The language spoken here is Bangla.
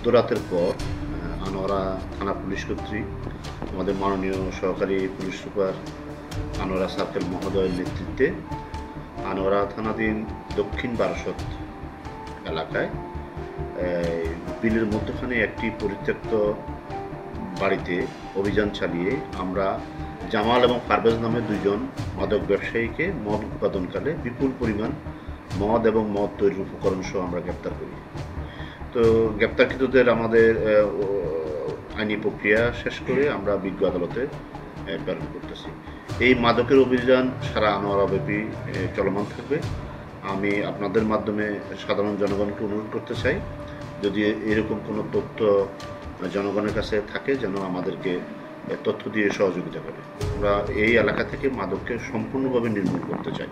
মধ্যরাতের পর আনোয়ারা থানা পুলিশ কর্তৃক আমাদের মাননীয় সহকারী পুলিশ সুপার আনোয়ারা সার্কেল মহোদয়ের নেতৃত্বে আনোয়ারা থানাধীন দক্ষিণ বারাসত এলাকায় বিলের মধ্যখানে একটি পরিত্যক্ত বাড়িতে অভিযান চালিয়ে আমরা জামাল এবং পারভেজ নামে দুইজন মাদক ব্যবসায়ীকে মদ উৎপাদনকালে বিপুল পরিমাণ মদ এবং মদ তৈরির উপকরণ সহ আমরা গ্রেপ্তার করি। তো গ্রেপ্তারকৃতদের আমাদের আইনি প্রক্রিয়া শেষ করে আমরা বিজ্ঞ আদালতে প্রেরণ করতেছি। এই মাদকের অভিযান সারা আনোয়ারাব্যাপী চলমান থাকবে। আমি আপনাদের মাধ্যমে সাধারণ জনগণকে অনুরোধ করতে চাই, যদি এরকম কোনো তথ্য জনগণের কাছে থাকে যেন আমাদেরকে তথ্য দিয়ে সহযোগিতা করে। আমরা এই এলাকা থেকে মাদককে সম্পূর্ণভাবে নির্মূল করতে চাই।